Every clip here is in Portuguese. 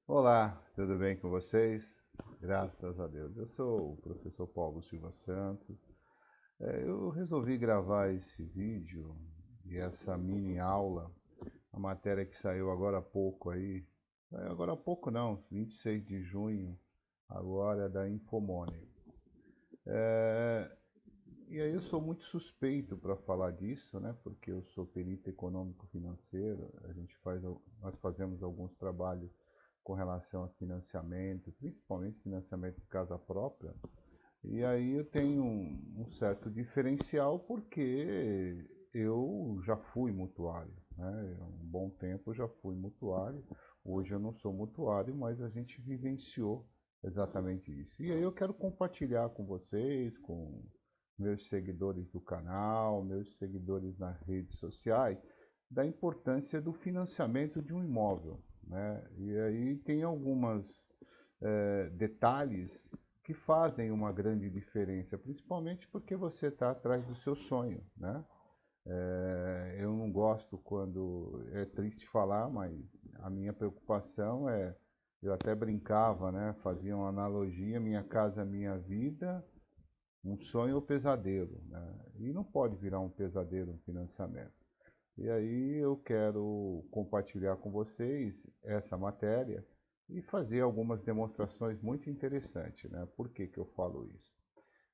Olá, tudo bem com vocês? Graças a Deus. Eu sou o professor Paulo Silva Santos. Eu resolvi gravar esse vídeo e essa mini aula, a matéria que saiu agora há pouco aí. Saiu agora há pouco não, 26 de junho, agora da Infomoney. E aí eu sou muito suspeito para falar disso, né? Porque eu sou perito econômico financeiro, nós fazemos alguns trabalhos com relação a financiamento, principalmente financiamento de casa própria. E aí eu tenho um certo diferencial porque eu já fui mutuário, né? Há um bom tempo eu já fui mutuário. Hoje eu não sou mutuário, mas a gente vivenciou exatamente isso. E aí eu quero compartilhar com vocês, com meus seguidores do canal, meus seguidores nas redes sociais, da importância do financiamento de um imóvel, né? E aí tem algumas detalhes que fazem uma grande diferença, principalmente porque você está atrás do seu sonho, né? Eu não gosto quando é triste falar, mas a minha preocupação é, eu até brincava, né? Fazia uma analogia, minha casa, minha vida, um sonho ou pesadelo, né? E não pode virar um pesadelo um financiamento. E aí eu quero compartilhar com vocês essa matéria e fazer algumas demonstrações muito interessantes, né? Por que que eu falo isso?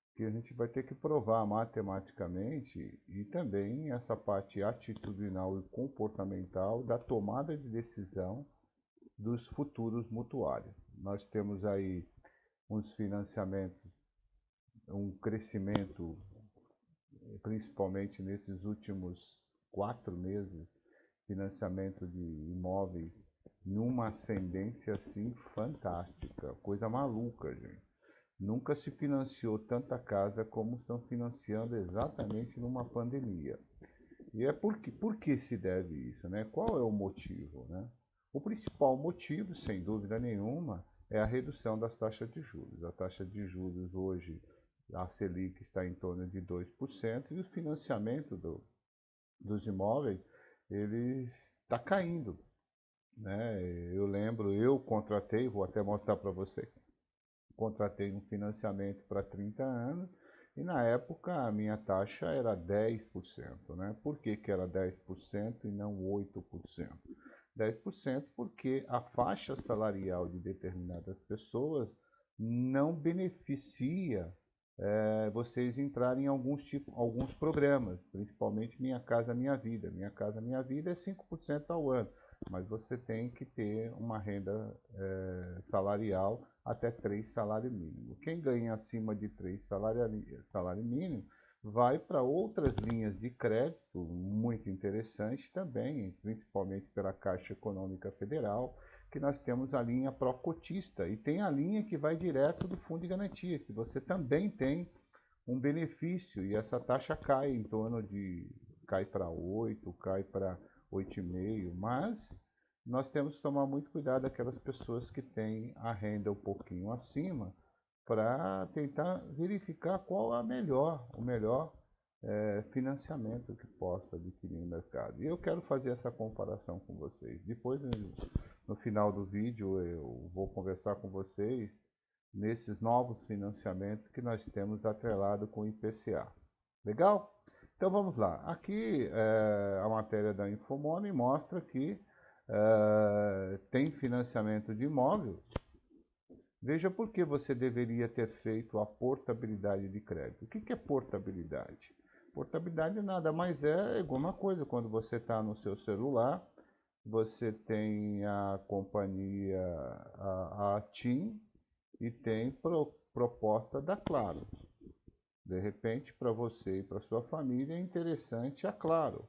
Porque a gente vai ter que provar matematicamente e também essa parte atitudinal e comportamental da tomada de decisão dos futuros mutuários. Nós temos aí uns financiamentos, um crescimento, principalmente nesses últimos 4 meses, financiamento de imóveis numa ascendência assim fantástica, coisa maluca, gente. Nunca se financiou tanta casa como estão financiando exatamente numa pandemia. E é por que se deve isso, né? Qual é o motivo, né? O principal motivo, sem dúvida nenhuma, é a redução das taxas de juros. A taxa de juros hoje, a Selic está em torno de 2% e o financiamento dos imóveis, ele está caindo, né? Eu lembro, eu contratei, vou até mostrar para você, contratei um financiamento para 30 anos e na época a minha taxa era 10%, né? Por que que era 10% e não 8%? 10% porque a faixa salarial de determinadas pessoas não beneficia vocês entrarem em alguns programas, principalmente Minha Casa Minha Vida. Minha Casa Minha Vida é 5% ao ano, mas você tem que ter uma renda salarial até 3 salários mínimos. Quem ganha acima de 3 salário mínimo vai para outras linhas de crédito muito interessantes também, principalmente pela Caixa Econômica Federal, que nós temos a linha pró-cotista e tem a linha que vai direto do Fundo de Garantia, que você também tem um benefício e essa taxa cai em torno de, cai para 8, cai para 8,5, mas nós temos que tomar muito cuidado aquelas pessoas que têm a renda um pouquinho acima para tentar verificar qual é o melhor financiamento que possa adquirir no mercado. E eu quero fazer essa comparação com vocês. Depois, no final do vídeo, eu vou conversar com vocês nesses novos financiamentos que nós temos atrelado com o IPCA. Legal? Então vamos lá. Aqui a matéria da Infomoney mostra que tem financiamento de imóvel. Veja por que você deveria ter feito a portabilidade de crédito. O que é portabilidade? Portabilidade nada mais é alguma coisa. Quando você está no seu celular, você tem a companhia, a TIM, e tem proposta da Claro. De repente, para você e para sua família é interessante a Claro.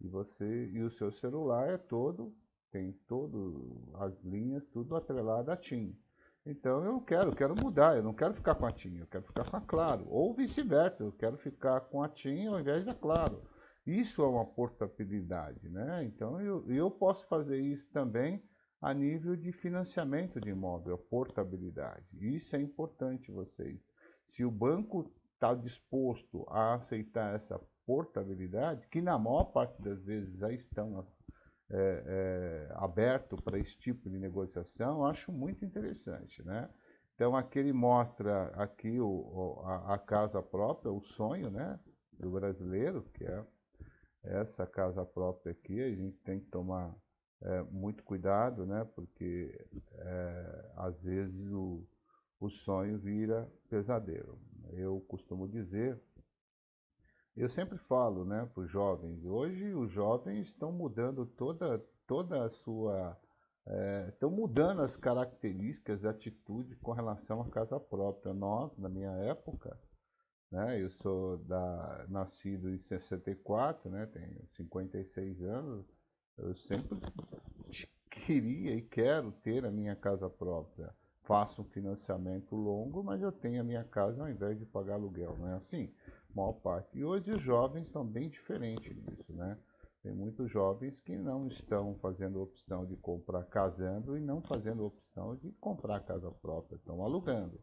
E o seu celular é todo, tem todo as linhas, tudo atrelado a TIM. Então eu quero mudar, eu não quero ficar com a TIM, eu quero ficar com a Claro. Ou vice-versa, eu quero ficar com a TIM ao invés da Claro. Isso é uma portabilidade, né? Então eu posso fazer isso também a nível de financiamento de imóvel, portabilidade. Isso é importante vocês. Se o banco está disposto a aceitar essa portabilidade, que na maior parte das vezes já estão aberto para esse tipo de negociação, eu acho muito interessante, né? Então aqui ele mostra aqui a casa própria, o sonho, né, do brasileiro, que é essa casa própria aqui. A gente tem que tomar muito cuidado, né, porque às vezes o sonho vira pesadelo. Eu costumo dizer, eu sempre falo, né, para os jovens, hoje os jovens estão mudando toda a sua... estão mudando as características, a atitude com relação à casa própria. Nós, na minha época, né, eu sou nascido em 64, né, tenho 56 anos, eu sempre queria e quero ter a minha casa própria. Faço um financiamento longo, mas eu tenho a minha casa ao invés de pagar aluguel, não é assim? Maior parte. E hoje os jovens estão bem diferentes disso, né? Tem muitos jovens que não estão fazendo opção de comprar casando e não fazendo opção de comprar casa própria, estão alugando.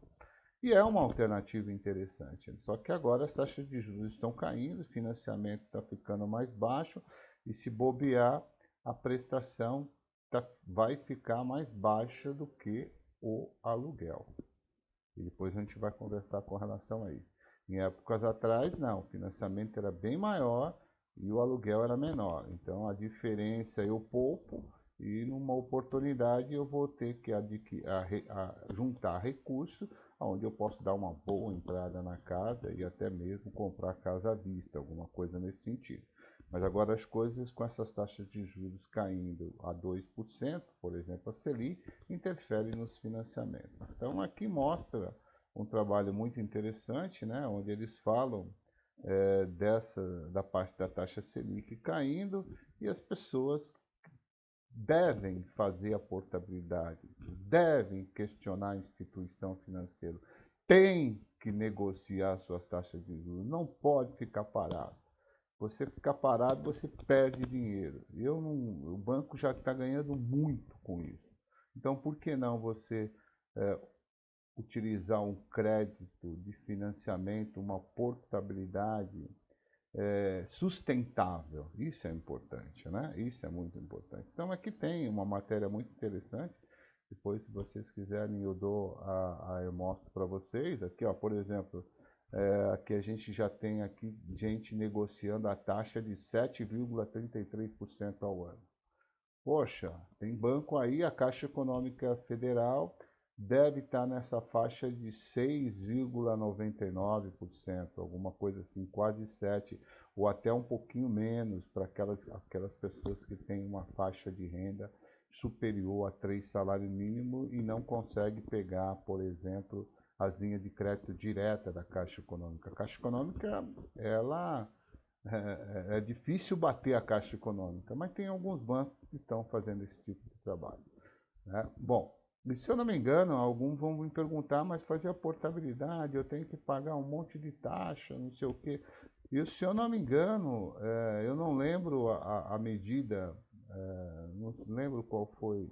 E é uma alternativa interessante. Só que agora as taxas de juros estão caindo, o financiamento está ficando mais baixo e, se bobear, a prestação vai ficar mais baixa do que o aluguel. E depois a gente vai conversar com relação a isso. Em épocas atrás, não, o financiamento era bem maior e o aluguel era menor. Então a diferença eu poupo e numa oportunidade eu vou ter que juntar recursos onde eu posso dar uma boa entrada na casa e até mesmo comprar casa à vista, alguma coisa nesse sentido. Mas agora as coisas com essas taxas de juros caindo a 2%, por exemplo, a Selic, interfere nos financiamentos. Então aqui mostra um trabalho muito interessante, né, onde eles falam da parte da taxa Selic caindo e as pessoas devem fazer a portabilidade, devem questionar a instituição financeira, tem que negociar suas taxas de juros, não pode ficar parado. Você ficar parado, você perde dinheiro. O banco já está ganhando muito com isso. Então, por que não você utilizar um crédito de financiamento, uma portabilidade sustentável? Isso é importante, né? Isso é muito importante. Então, aqui tem uma matéria muito interessante. Depois, se vocês quiserem, eu mostro para vocês. Aqui, ó, por exemplo, aqui a gente já tem aqui gente negociando a taxa de 7,33% ao ano. Poxa, tem banco aí, a Caixa Econômica Federal deve estar nessa faixa de 6,99%, alguma coisa assim, quase 7%, ou até um pouquinho menos para aquelas pessoas que têm uma faixa de renda superior a 3 salários mínimos e não consegue pegar, por exemplo, as linhas de crédito direta da Caixa Econômica. A Caixa Econômica, ela é difícil bater a Caixa Econômica, mas tem alguns bancos que estão fazendo esse tipo de trabalho, né? Bom, e se eu não me engano, alguns vão me perguntar, mas fazer a portabilidade, eu tenho que pagar um monte de taxa, não sei o quê. E se eu não me engano, eu não lembro a medida, não lembro qual foi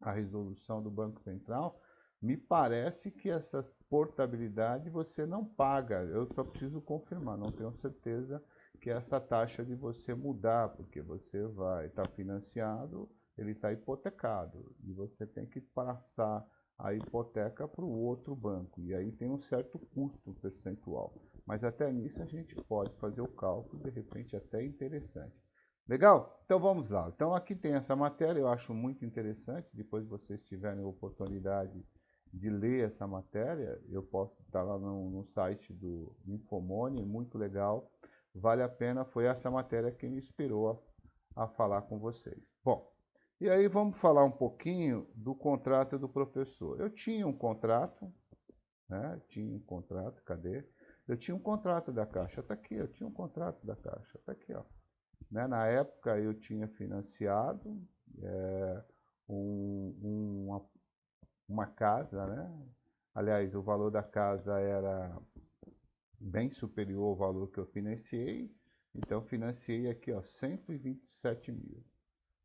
a resolução do Banco Central, me parece que essa portabilidade você não paga. Eu só preciso confirmar, não tenho certeza que essa taxa de você mudar, porque você vai estar financiado, ele está hipotecado, e você tem que passar a hipoteca para o outro banco, e aí tem um certo custo percentual. Mas até nisso a gente pode fazer o cálculo, de repente até interessante. Legal? Então vamos lá. Então aqui tem essa matéria, eu acho muito interessante. Depois vocês tiverem a oportunidade de ler essa matéria, eu posso estar lá no site do Infomone, muito legal. Vale a pena, foi essa matéria que me inspirou a falar com vocês. Bom, e aí vamos falar um pouquinho do contrato do professor. Eu tinha um contrato, né? Tinha um contrato, cadê? Eu tinha um contrato da Caixa, está aqui, eu tinha um contrato da Caixa, está aqui, ó. Né? Na época eu tinha financiado uma casa, né? Aliás, o valor da casa era bem superior ao valor que eu financiei, então financiei aqui, ó, 127 mil.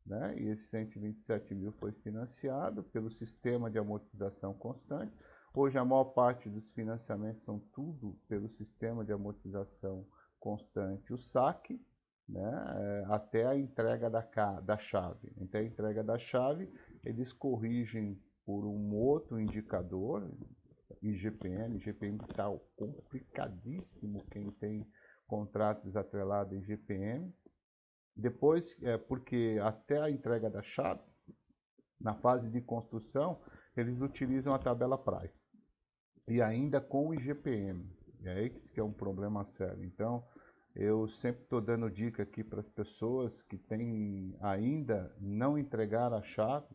Né? E esse 127 mil foi financiado pelo sistema de amortização constante. Hoje a maior parte dos financiamentos são tudo pelo sistema de amortização constante, o SAC, né, até a entrega da chave. Até a entrega da chave, eles corrigem por um outro indicador, IGPM. IGPM está complicadíssimo quem tem contratos atrelados a IGPM. Depois, porque até a entrega da chave, na fase de construção, eles utilizam a tabela price. E ainda com o IGPM. E aí que é um problema sério. Então, eu sempre estou dando dica aqui para as pessoas que ainda não entregaram a chave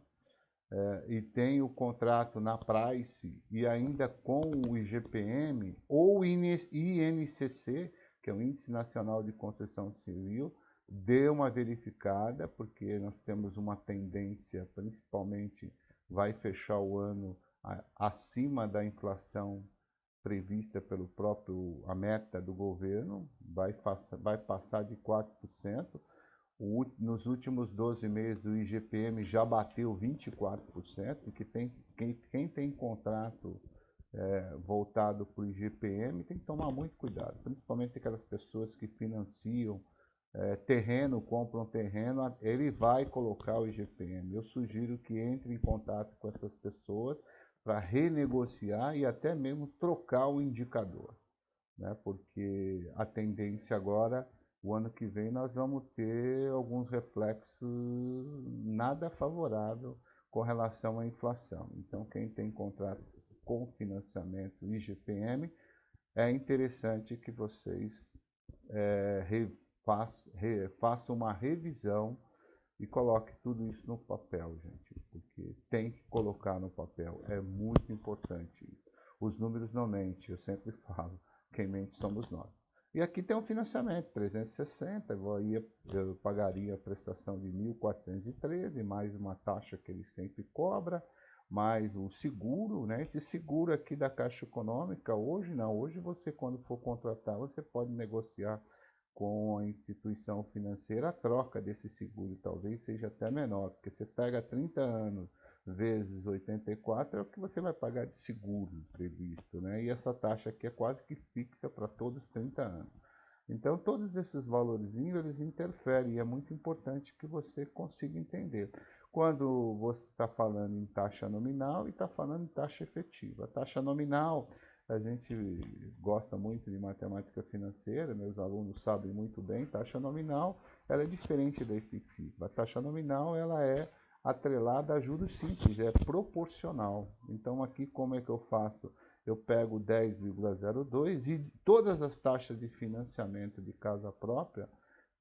e tem o contrato na price e ainda com o IGPM ou INCC, que é o Índice Nacional de Construção Civil, dê uma verificada, porque nós temos uma tendência, principalmente vai fechar o ano acima da inflação prevista pelo a meta do governo, vai passar de 4%. Nos últimos 12 meses, o IGPM já bateu 24%, e quem tem contrato voltado para o IGPM tem que tomar muito cuidado, principalmente aquelas pessoas que financiam terreno, compram terreno, ele vai colocar o IGPM. Eu sugiro que entre em contato com essas pessoas para renegociar e até mesmo trocar o indicador, né? Porque a tendência agora, o ano que vem, nós vamos ter alguns reflexos nada favoráveis com relação à inflação. Então, quem tem contratos com financiamento IGPM, é interessante que vocês façam uma revisão e coloque tudo isso no papel, gente, porque tem que colocar no papel, é muito importante isso. Os números não mentem, eu sempre falo, quem mente somos nós. E aqui tem um financiamento, 360, eu pagaria a prestação de 1.413, mais uma taxa que ele sempre cobra, mais o seguro, né? Esse seguro aqui da Caixa Econômica, hoje não, hoje você quando for contratar, você pode negociar com a instituição financeira, a troca desse seguro talvez seja até menor, porque você pega 30 anos vezes 84 é o que você vai pagar de seguro previsto, né? E essa taxa aqui é quase que fixa para todos os 30 anos. Então, todos esses valorzinhos, eles interferem, e é muito importante que você consiga entender. Quando você está falando em taxa nominal e está falando em taxa efetiva. A taxa nominal, a gente gosta muito de matemática financeira, meus alunos sabem muito bem, taxa nominal ela é diferente da efetiva. A taxa nominal ela é atrelada a juros simples, é proporcional. Então aqui como é que eu faço? Eu pego 10,02 e todas as taxas de financiamento de casa própria,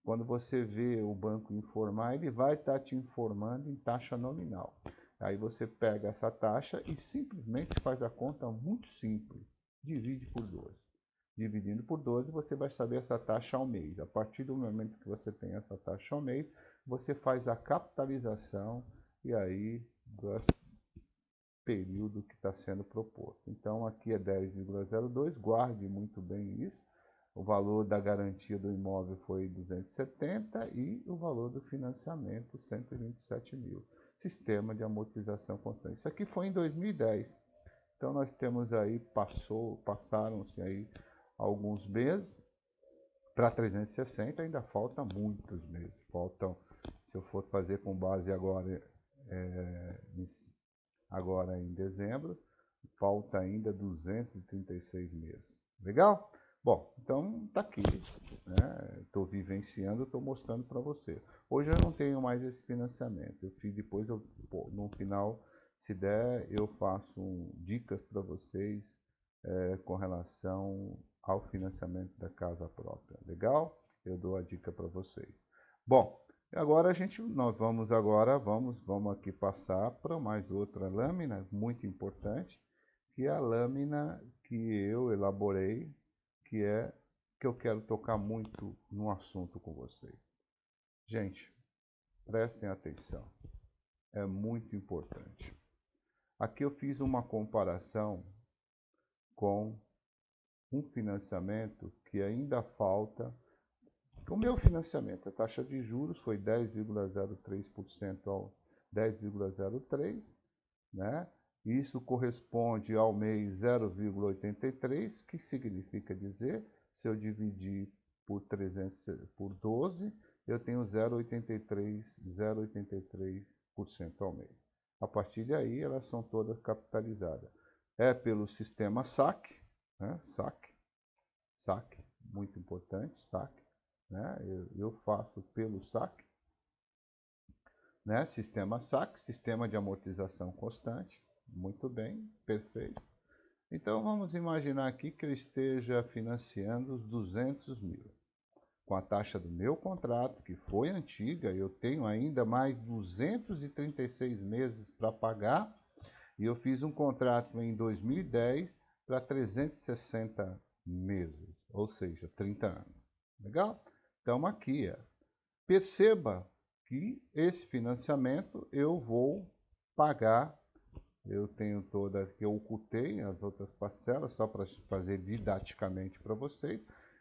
quando você vê o banco informar, ele vai estar te informando em taxa nominal. Aí você pega essa taxa e simplesmente faz a conta muito simples, divide por 12. Dividindo por 12, você vai saber essa taxa ao mês. A partir do momento que você tem essa taxa ao mês, você faz a capitalização e aí do período que está sendo proposto. Então aqui é 10,02, guarde muito bem isso. O valor da garantia do imóvel foi 270 e o valor do financiamento 127 mil. Sistema de amortização constante. Isso aqui foi em 2010. Então nós temos aí, passaram-se aí alguns meses para 360, ainda falta muitos meses. Faltam, se eu for fazer com base agora em dezembro, falta ainda 236 meses. Legal? Bom, então tá aqui, né? Estou vivenciando, estou mostrando para você. Hoje eu não tenho mais esse financiamento. Eu fiz depois, no final, se der, eu faço dicas para vocês com relação ao financiamento da casa própria. Legal? Eu dou a dica para vocês. Bom, agora nós vamos aqui passar para mais outra lâmina muito importante, que é a lâmina que eu elaborei, que eu quero tocar muito no assunto com vocês. Gente, prestem atenção, é muito importante. Aqui eu fiz uma comparação com um financiamento que ainda falta. O meu financiamento, a taxa de juros foi 10,03% ao 10,03%, né? Isso corresponde ao mês 0,83, que significa dizer, se eu dividir por 12, eu tenho 0,83% ao mês. A partir daí, elas são todas capitalizadas. É pelo sistema SAC, né? SAC, muito importante, SAC. Né? Eu faço pelo SAC, né? Sistema SAC, Sistema de Amortização Constante. Muito bem, perfeito. Então, vamos imaginar aqui que eu esteja financiando os 200 mil. Com a taxa do meu contrato, que foi antiga, eu tenho ainda mais 236 meses para pagar, e eu fiz um contrato em 2010 para 360 meses, ou seja, 30 anos. Legal? Então, aqui, perceba que esse financiamento eu vou pagar. Eu tenho toda, que eu ocultei as outras parcelas, só para fazer didaticamente para vocês.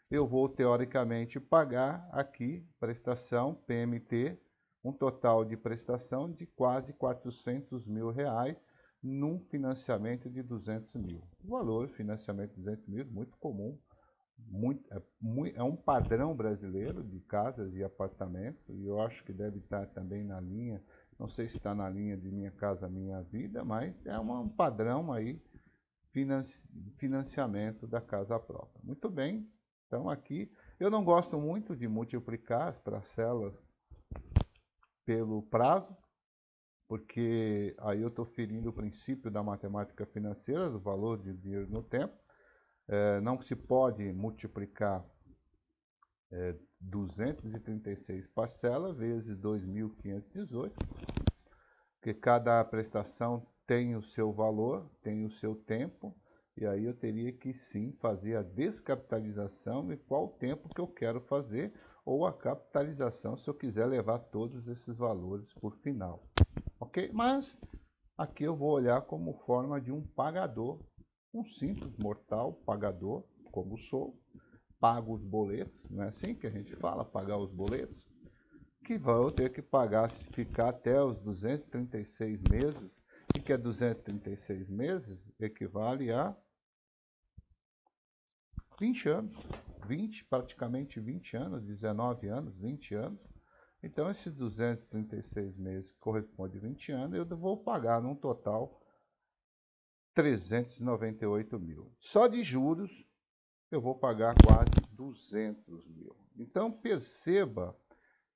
Eu vou, teoricamente, pagar aqui, prestação, PMT, um total de prestação de quase 400 mil reais, num financiamento de 200 mil. O valor, financiamento de 200 mil, muito comum, é um padrão brasileiro de casas e apartamentos, e eu acho que deve estar também na linha. Não sei se está na linha de Minha Casa Minha Vida, mas é um padrão aí, financiamento da casa própria. Muito bem, então aqui, eu não gosto muito de multiplicar as parcelas pelo prazo, porque aí eu estou ferindo o princípio da matemática financeira, do valor de dinheiro no tempo. Não se pode multiplicar 236 parcelas vezes 2.518, porque cada prestação tem o seu valor, tem o seu tempo, e aí eu teria que sim fazer a descapitalização e qual o tempo que eu quero fazer, ou a capitalização se eu quiser levar todos esses valores por final. Ok? Mas aqui eu vou olhar como forma de um pagador, um simples mortal pagador, como sou, pago os boletos, não é assim que a gente fala, pagar os boletos? Que vão ter que pagar, se ficar até os 236 meses, e que é 236 meses, equivale a 20 anos, praticamente 20 anos, 19 anos, 20 anos. Então, esses 236 meses que correspondem a 20 anos, eu vou pagar num total 398 mil. Só de juros, eu vou pagar quase 200 mil. Então, perceba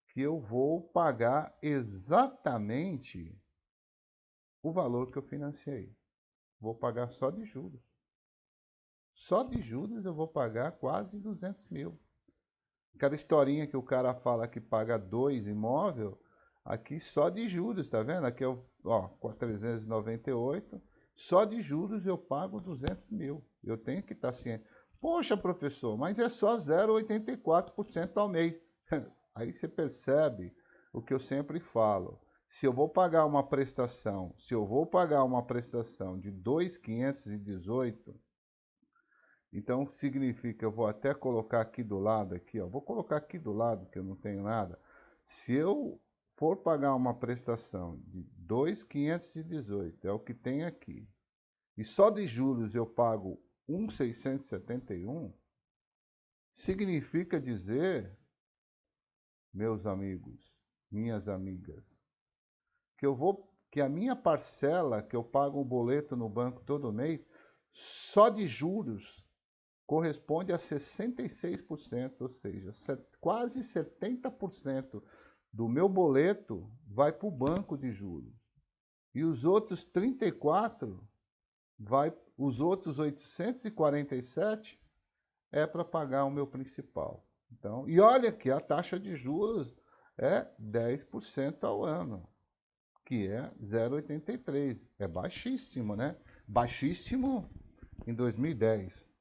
que eu vou pagar exatamente o valor que eu financiei. Vou pagar só de juros. Só de juros eu vou pagar quase 200 mil. Aquela historinha que o cara fala que paga 2 imóveis, aqui só de juros, tá vendo? Aqui é 398, só de juros eu pago 200 mil. Eu tenho que estar ciente. Poxa, professor, mas é só 0,84% ao mês. Aí você percebe o que eu sempre falo. Se eu vou pagar uma prestação, de 2.518, então significa que eu vou até colocar aqui do lado, vou colocar aqui do lado que eu não tenho nada. Se eu for pagar uma prestação de 2.518, é o que tem aqui, e só de juros eu pago 1.671, significa dizer, meus amigos, minhas amigas, que a minha parcela, que eu pago um boleto no banco todo mês, só de juros, corresponde a 66%, ou seja, quase 70% do meu boleto vai para o banco de juros. E os outros 34%, os outros 847 é para pagar o meu principal. Então, e olha que a taxa de juros é 10% ao ano, que é 0,83. É baixíssimo, né? Baixíssimo em 2010.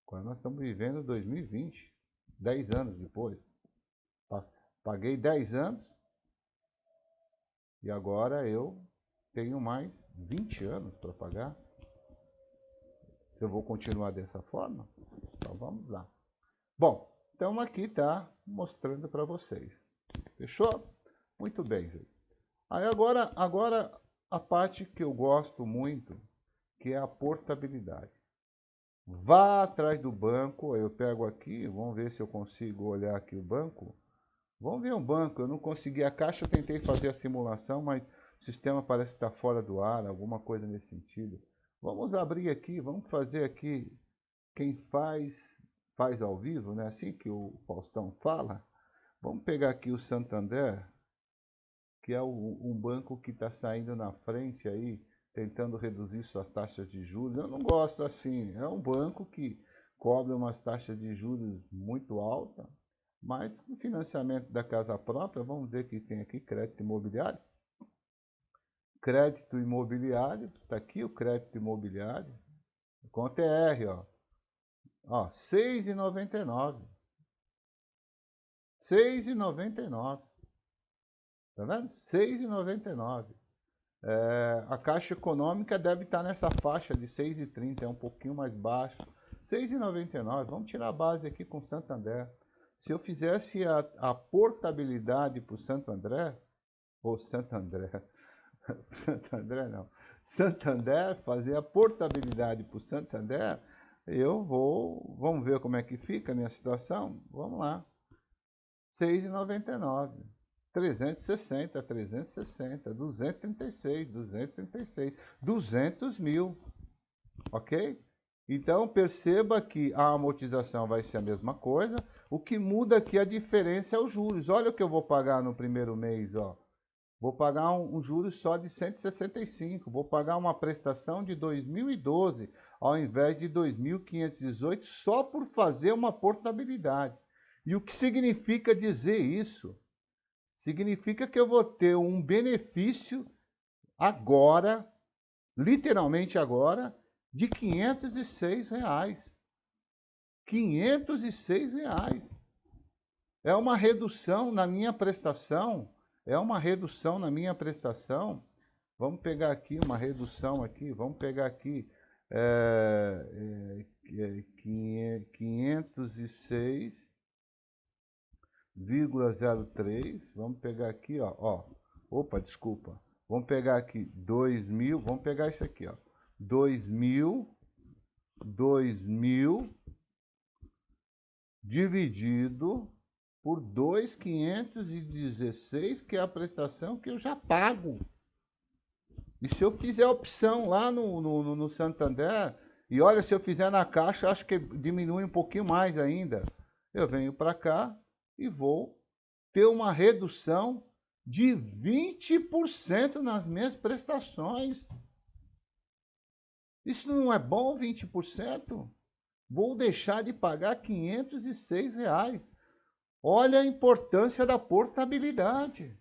Quando nós estamos vivendo 2020, 10 anos depois. Paguei 10 anos e agora eu tenho mais 20 anos para pagar. Eu vou continuar dessa forma? Então vamos lá. Bom, então aqui está mostrando para vocês. Fechou? Muito bem, gente. Aí agora a parte que eu gosto muito, que é a portabilidade. vá atrás do banco. Eu pego aqui, vamos ver se eu consigo olhar aqui o banco. Vamos ver um banco. Eu não consegui a Caixa, eu tentei fazer a simulação, mas o sistema parece estar fora do ar, alguma coisa nesse sentido. Vamos abrir aqui, vamos fazer aqui. Quem faz, faz ao vivo, né? Assim que o Faustão fala. Vamos pegar aqui o Santander, que é um banco que está saindo na frente aí, tentando reduzir suas taxas de juros. Eu não gosto assim. É um banco que cobra umas taxas de juros muito altas, mas o financiamento da casa própria, vamos ver que tem aqui crédito imobiliário. Crédito imobiliário, está aqui o crédito imobiliário, com TR, ó, 6,99. 6,99. Tá vendo? 6,99. A Caixa Econômica deve estar nessa faixa de 6,30, é um pouquinho mais baixo. 6,99. Vamos tirar a base aqui com Santander. Se eu fizesse a portabilidade para o Santander, ou Santander, Santander não, Santander, fazer a portabilidade para o Santander, vamos ver como é que fica a minha situação? Vamos lá. 6,99. 360, 360, 236, 236, 200 mil, ok? Então, perceba que a amortização vai ser a mesma coisa, o que muda aqui a diferença é os juros. Olha o que eu vou pagar no primeiro mês, ó. Vou pagar um juros só de 165, vou pagar uma prestação de 2012, ao invés de 2.518, só por fazer uma portabilidade. E o que significa dizer isso? Significa que eu vou ter um benefício agora, literalmente agora, de R$ 506. R$ 506. É uma redução na minha prestação. É uma redução na minha prestação. Vamos pegar aqui uma redução aqui. Vamos pegar aqui 506,03. Vamos pegar aqui, ó. Opa, desculpa. Vamos pegar aqui 2.000. Vamos pegar isso aqui, ó. 2.000 dividido por 2.516, que é a prestação que eu já pago. E se eu fizer a opção lá no Santander, e olha, se eu fizer na Caixa, acho que diminui um pouquinho mais ainda. Eu venho para cá e vou ter uma redução de 20% nas minhas prestações. Isso não é bom, 20%? Vou deixar de pagar R$ 506. Olha a importância da portabilidade.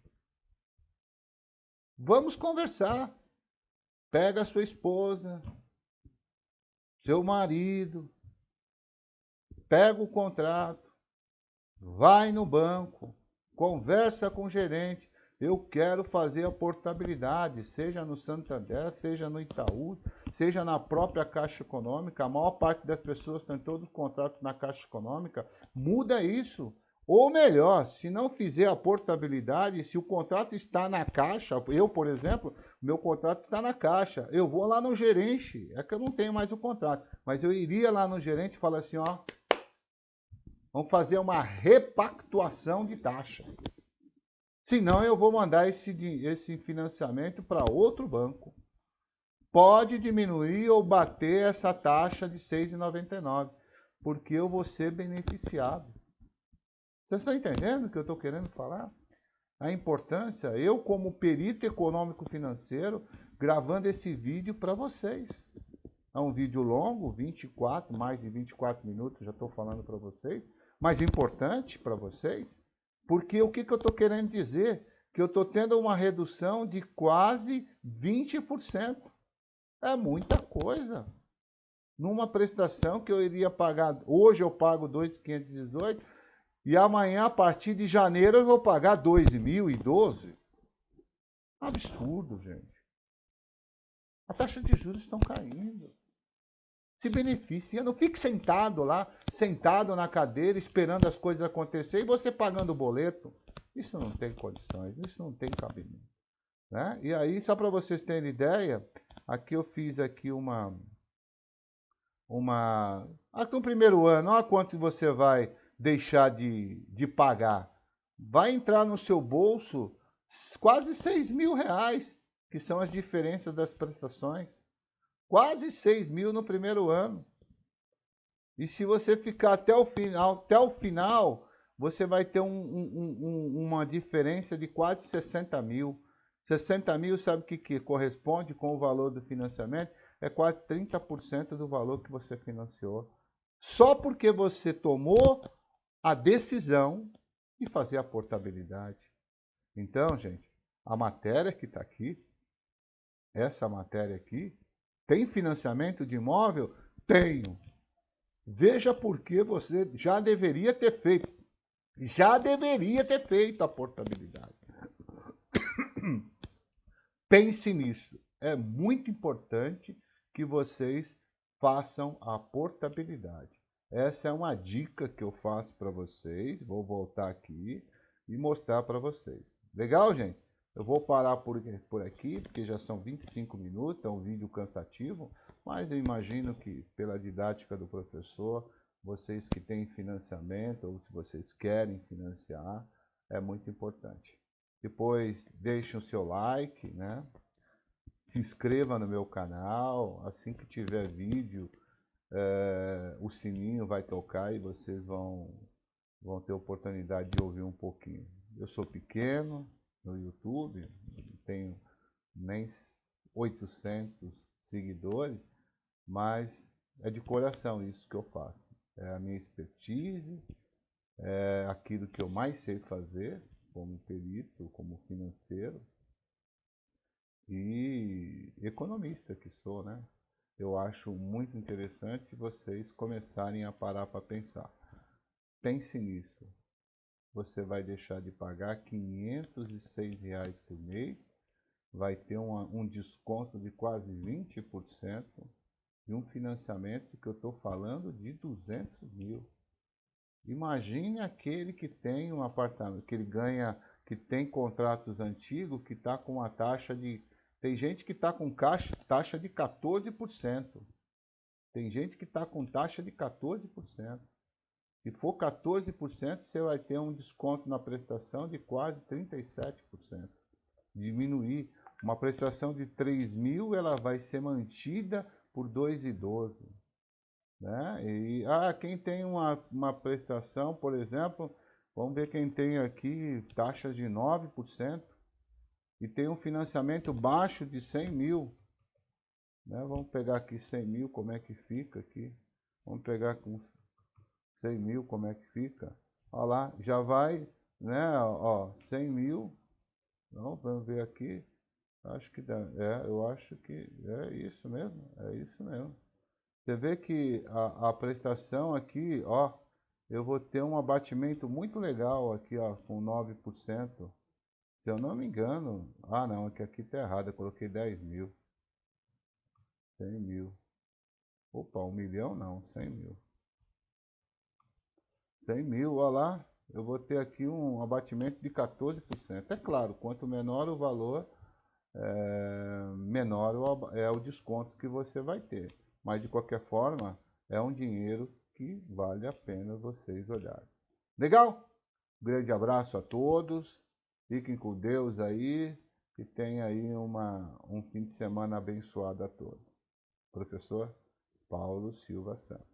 Vamos conversar. Pega a sua esposa, seu marido, pega o contrato, vai no banco, conversa com o gerente. Eu quero fazer a portabilidade, seja no Santander, seja no Itaú, seja na própria Caixa Econômica. A maior parte das pessoas tem todos os contratos na Caixa Econômica. Muda isso. Ou melhor, se não fizer a portabilidade, se o contrato está na Caixa, eu, por exemplo, meu contrato está na Caixa, eu vou lá no gerente, é que eu não tenho mais o contrato, mas eu iria lá no gerente e falar assim, ó, vamos fazer uma repactuação de taxa. Senão eu vou mandar esse financiamento para outro banco. Pode diminuir ou bater essa taxa de R$ 6,99, porque eu vou ser beneficiado. Vocês estão entendendo o que eu estou querendo falar? A importância, eu como perito econômico financeiro, gravando esse vídeo para vocês. É um vídeo longo, mais de 24 minutos, já estou falando para vocês, mas importante para vocês, porque o que eu estou querendo dizer? Que eu estou tendo uma redução de quase 20%. É muita coisa. Numa prestação que eu iria pagar, hoje eu pago 2.518, e amanhã, a partir de janeiro, eu vou pagar 2.012. Absurdo, gente. A taxa de juros estão caindo. Se beneficia. Não fique sentado lá, sentado na cadeira, esperando as coisas acontecer e você pagando o boleto. Isso não tem condições, isso não tem cabimento. Né? E aí, só para vocês terem ideia, aqui eu fiz aqui uma no primeiro ano, olha quanto você vai deixar de pagar. Vai entrar no seu bolso quase R$ 6.000, que são as diferenças das prestações. Quase 6.000 no primeiro ano. E se você ficar até o final, você vai ter uma diferença de quase 60 mil. 60 mil, sabe o que corresponde com o valor do financiamento? É quase 30% do valor que você financiou. Só porque você tomou a decisão de fazer a portabilidade. Então, gente, a matéria que está aqui, essa matéria aqui, tem financiamento de imóvel? Tenho. Veja por que você já deveria ter feito. Já deveria ter feito a portabilidade. Pense nisso. É muito importante que vocês façam a portabilidade. Essa é uma dica que eu faço para vocês. Vou voltar aqui e mostrar para vocês. Legal, gente? Eu vou parar por aqui, porque já são 25 minutos, é um vídeo cansativo, mas eu imagino que pela didática do professor, vocês que têm financiamento ou se vocês querem financiar, é muito importante. Depois deixem o seu like, né? Se inscreva no meu canal, assim que tiver vídeo, o sininho vai tocar e vocês vão ter oportunidade de ouvir um pouquinho. Eu sou pequeno no YouTube, não tenho nem 800 seguidores, mas é de coração isso que eu faço. É a minha expertise, é aquilo que eu mais sei fazer, como perito, como financeiro e economista que sou, né? Eu acho muito interessante vocês começarem a parar para pensar. Pense nisso. Você vai deixar de pagar R$ 506 por mês, vai ter um desconto de quase 20% e um financiamento que eu estou falando de 200 mil. Imagine aquele que tem um apartamento, que ele ganha, que tem contratos antigos, que está com uma taxa de... Tem gente que está com taxa de 14%. Tem gente que está com taxa de 14%. Se for 14%, você vai ter um desconto na prestação de quase 37%. Diminuir. Uma prestação de 3 mil, ela vai ser mantida por 2,12. Né? E quem tem uma prestação, por exemplo, vamos ver quem tem aqui taxas de 9% e tem um financiamento baixo de 100 mil. Né? Vamos pegar aqui 100 mil, como é que fica aqui? Vamos pegar com 100 mil, como é que fica? Olha lá, já vai, né? Ó, 100 mil. Não, vamos ver aqui. Acho que dá. Eu acho que é isso mesmo. É isso mesmo. Você vê que a prestação aqui, ó, eu vou ter um abatimento muito legal aqui, ó, com 9%. Se eu não me engano, não, é que aqui tá errado, eu coloquei 10 mil. 100 mil. Opa, 1 milhão não, 100 mil. 100 mil, olha lá, eu vou ter aqui um abatimento de 14%. É claro, quanto menor o valor, menor é o desconto que você vai ter. Mas, de qualquer forma, é um dinheiro que vale a pena vocês olharem. Legal? Grande abraço a todos. Fiquem com Deus aí. E tenham aí um fim de semana abençoado a todos. Professor Paulo Silva Santos.